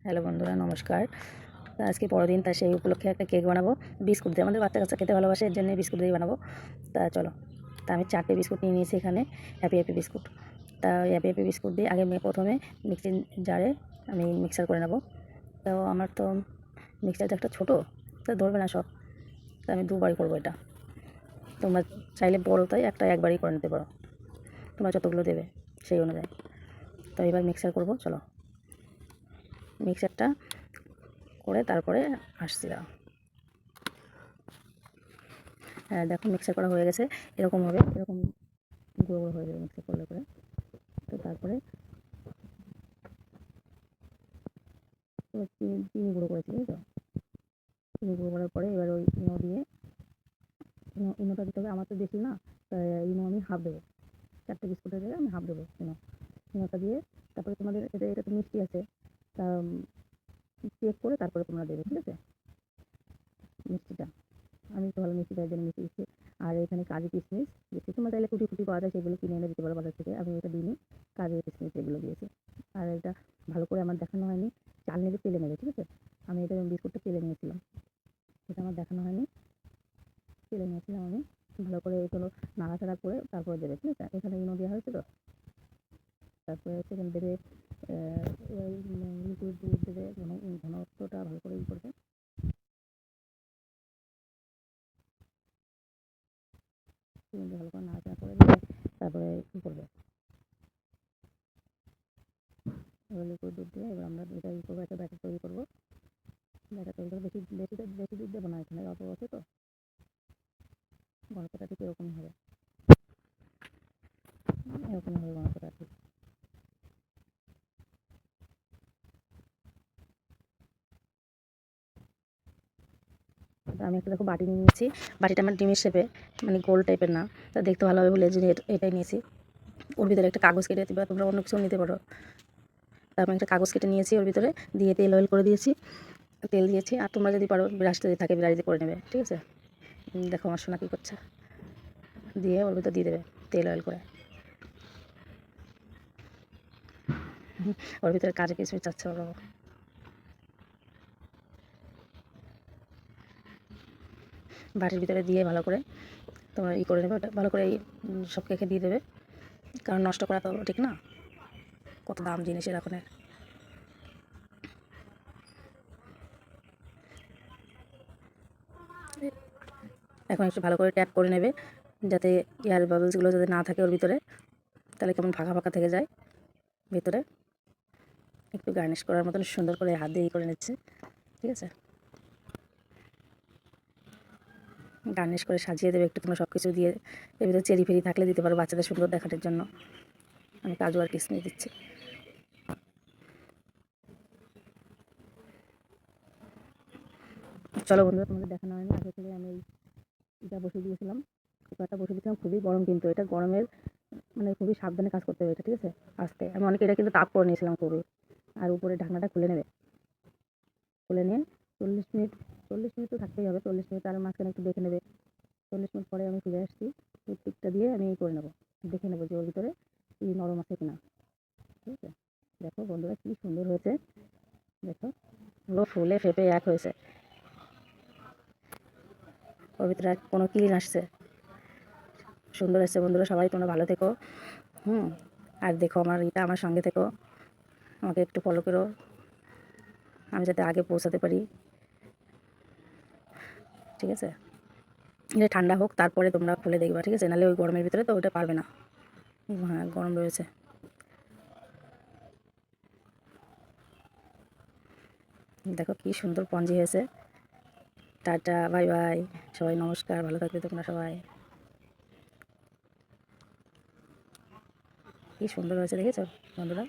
Hello বন্ধুরা, নমস্কার। তো আজকে বড়দিন, তাই সেই উপলক্ষে একটা কেক বানাবো বিস্কুট দিয়ে। আমাদের বাচ্চা কাচ্চা খেতে ভালোবাসে, এর জন্য বিস্কুট দিয়ে বানাবো। তা চলো, তা আমি 4টে বিস্কুট নিয়ে নিয়েছি এখানে, হ্যাপি হ্যাপি বিস্কুট। তা ওই হ্যাপি হ্যাপি বিস্কুট দিয়ে আগে প্রথমে মিক্সিং জারে আমি মিক্সার করে নেব। তো আমার তো মিক্সার জারটা ছোটো, তো ধরবে না সব, তো আমি দুবারই করবো এটা। তোমরা চাইলে বড় তাই একবারই করে নিতে পারো, তোমরা যতগুলো দেবে সেই অনুযায়ী। তো এবার মিক্সার করবো, চলো মিক্সারটা করে তারপরে আসছি। হ্যাঁ দেখো, মিক্সার করা হয়ে গেছে। এরকম হবে, এরকম গুঁড়ো গুঁড়ো হয়ে যাবে মিক্সার করলে করে। তো তারপরে চিনি গুঁড়ো করেছি, বুঝছো? চিনি গুঁড়ো করার পরে এবার ওই ইনো দিয়ে, ইনোটা দিতে হবে। আমার তো বেশি না, তাই ইনো আমি হাফ দেবো। 4টে বিস্কুটের জায়গায় আমি হাফ দেবো ইনোটা দিয়ে। তারপরে তোমাদের এটা তো মিষ্টি আছে, তা চেক করে তারপরে তোমরা দেবে, ঠিক আছে? মিষ্টিটা আমি তো ভালো মিষ্টি দেওয়ার জন্য মিষ্টি দিচ্ছি। আর এখানে কাজু কিশমিশ দিচ্ছি, তোমরা চাইলে কুটি কুটি পাওয়া যায়, সেগুলো কিনে এনে দিতে পারো বাজার থেকে। আমি ওটা দিইনি, কাজু কিশমিশ এগুলো দিয়েছি। আর এটা ভালো করে আমার দেখানো হয়নি, চাল নেবে তেলে নেবে, ঠিক আছে? আমি এটা বিস্কুটটা তেলে নিয়েছিলাম, এটা আমার দেখানো হয়নি, তেলে নিয়েছিলাম আমি। ভালো করে এগুলো নাড়াচাড়া করে তারপরে দেবে, ঠিক আছে? এখানে ইনো দেওয়া হয়েছে তো। তারপরে সেখানে দেবে লিকুইড দুধ দেবে, ঘনত্বটা ভালো করে করবে। ভালো করে নাড়াচাড়া করে দিয়ে তারপরে কী করবে, এবার লিকুইড দুধ দিয়ে এবার আমরা এটা করবো, একটা ব্যাটার তৈরি করবো। ব্যাটার তৈরি করে বেশি বেশি বেশি দুধ দেবো না, এখানে অল্প আছে তো, ঘনত্বটা ঠিক এরকমই হবে, এরকমই হবে ঘনত্বটা ঠিক। আমি একটা দেখো বাটি নিয়ে নিয়েছি, বাটিটা আমার ডিমের শেপে, মানে গোল টাইপের না, তা দেখতে ভালো হবে বলে যে এটাই নিয়েছি। ওর ভিতরে একটা কাগজ কেটে দিতে পারো, তোমরা অন্য কিছু নিতে পারো। তা আমি একটা কাগজ কেটে নিয়েছি, ওর ভিতরে দিয়ে তেল অয়েল করে দিয়েছি, তেল দিয়েছি। আর তোমরা যদি পারো ব্রাশ যদি থাকে ব্রাশ দিয়ে করে নেবে, ঠিক আছে? দেখো আমার সোনা কী করছে, দিয়ে ওর ভিতরে দিয়ে দেবে তেল অয়েল করে। ওর ভিতরে কাজে কিছু চাচ্ছে ওরা, বাটির ভিতরে দিয়ে ভালো করে তোমরা করে নেবে। ওটা ভালো করে সব কেকে দিয়ে দেবে, কারণ নষ্ট করা তো ঠিক না, কত দাম জিনিসের এখন একটু ভালো করে ট্যাপ করে নেবে, যাতে এয়ার বাবলসগুলো যাতে না থাকে ওর ভিতরে, তাহলে কেমন ফাঁকা ফাঁকা থেকে যায় ভিতরে। একটু গার্নিশ করার মতন সুন্দর করে হাত দিয়ে করে নিচ্ছে, ঠিক আছে? গার্নিশ করে সাজিয়ে দেবে একটু তোমরা সব কিছু দিয়ে। এর ভিতরে চেরি ফেরি থাকলে দিতে পারো বাচ্চাদের সুন্দর দেখানোর জন্য। আমি কাজু আর কিশমিশ দিচ্ছি। চলো বন্ধুরা, তোমাদের দেখানো হয়নি, আগে থেকে আমি এটা বসিয়ে দিয়েছিলাম, কুকারটা বসিয়ে দিয়েছিলাম। খুবই গরম, কিন্তু এটা গরমের মানে খুবই সাবধানে কাজ করতে হবে এটা, ঠিক আছে? আস্তে, আমি অনেক এটা কিন্তু তাপ করে নিয়েছিলাম খুবই। আর উপরে ঢাকনাটা খুলে নেবে, খুলে নিয়ে 40 মিনিট, 40 মিনিট তো থাকতেই হবে। 40 মিনিট আর মাঝখানে একটু দেখে নেবে। 40 মিনিট পরে আমি ফিরে আসছি, টুথপিকটা দিয়ে আমি করে নেবো, দেখে নেবো যে ওর ভিতরে নরম আছে কিনা, ঠিক আছে? দেখো বন্ধুরা, কি সুন্দর হয়েছে, দেখো পুরো ফুলে ফেপে এক হয়েছে, ওর ভিতরে কোনো ক্লিন আসছে, সুন্দর এসছে। বন্ধুরা সবাই তোমরা ভালো থেকো, আর দেখো আমার সঙ্গে থেকো, আমাকে একটু ফলো করো, আমি যাতে আগে পৌঁছাতে পারি, ঠিক আছে? এটা ঠান্ডা হোক, তারপরে তোমরা খুলে দেখবা, ঠিক আছে? নাহলে ওই গরমের ভিতরে তো ওটা পারবে না। হ্যাঁ, গরম রয়েছে। দেখো কি সুন্দর পঞ্জি হয়েছে। টাটা, বাই বাই সবাই, নমস্কার, ভালো থাকবে তোমরা সবাই। কি সুন্দর হয়েছে দেখেছো বন্ধুরা?